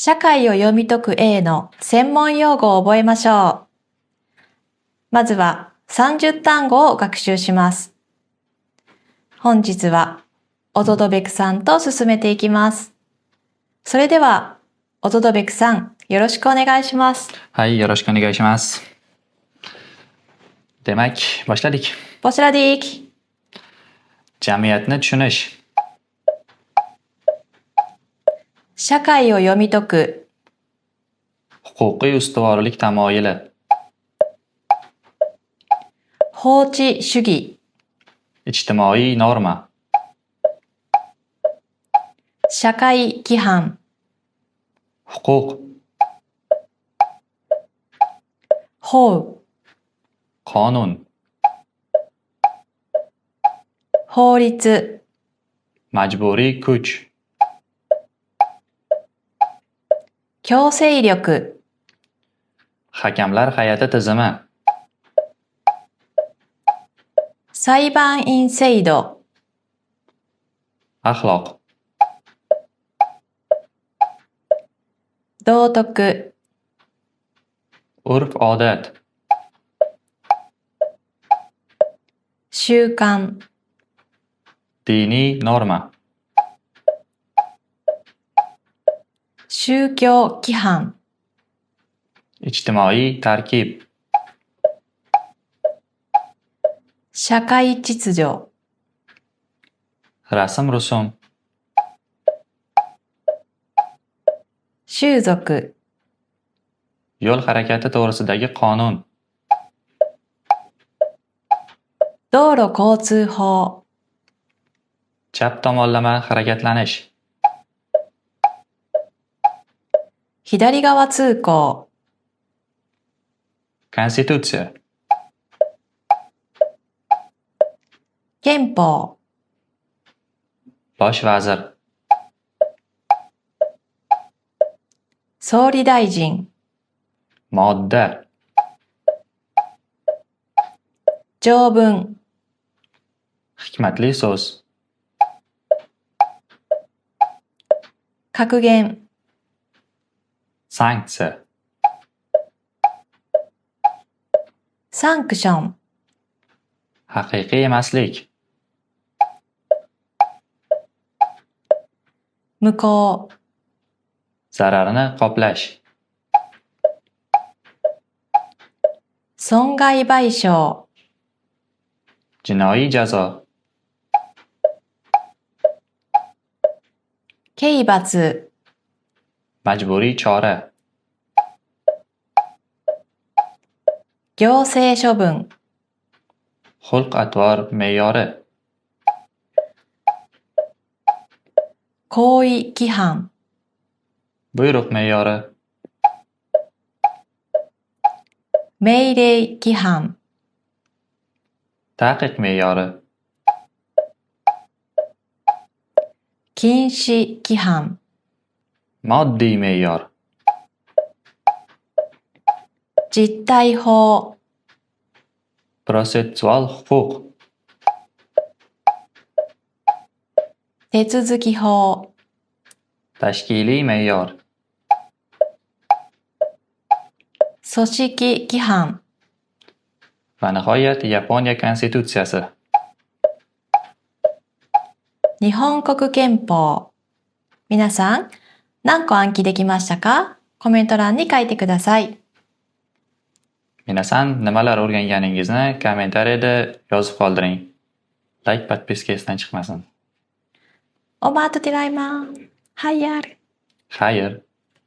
社会を読み解く A の専門用語を覚えましょう。まずは30単語を学習します。本日はオドドベクさんと進めていきます。それでは、オドドベクさん、よろしくお願いします。はい、よろしくお願いします。Demak, boshladik. Boshladik. Jamiyatni tushunish. 社会を読み解く。Huquqiy ustuvorlik tamoyili. 法治主義。Ijtimoiy norma. 社会規範。Huquq. 法。Qonun. 法律。Majburiy kuch. 強制力。Hakamlar hay'ati tizimi. 裁判員制度。Axloq. 道徳。Urf-odat. 習慣。Diniy norma. 宗教規範。Ijtimoiy tarkib. 社会秩序。Rasm-rusum. 習俗。Yo'l harakati to'g'risidagi qonun. 道路交通法。Chap tomonlama harakatlanish. 左側通行。Konstitutsiya. 憲法。Bosh vazir. 総理大臣。Modda. 条文。Hikmatli so'z. 格言。Sanksiya. サンクション。Haqiqiy emaslik. 無効。Zararni qoplash. 損害賠償。Jinoiy jazo. 刑罰。Majburiy chora. 行政処分。Xulq-atvor me'yori. 行為規範。Buyruq me'yori. 命令規範。Taqiq me'yori. 禁止規範。Moddiy me'yor. 実態法。Protsessual huquq. 手続き法。Tashkiliy me'yor. 組織規範。Va nihoyat Yaponiya konstitutsiyasi. 日本国憲法。皆さん、何個暗記できましたか？コメント欄に書いてください。皆さん、nimalar o'rganganingizni kommentariyada yozib qoldiring. Like, podpiska esdan chiqmasin. Obrigado, Tilaima. Hayar. Xayr.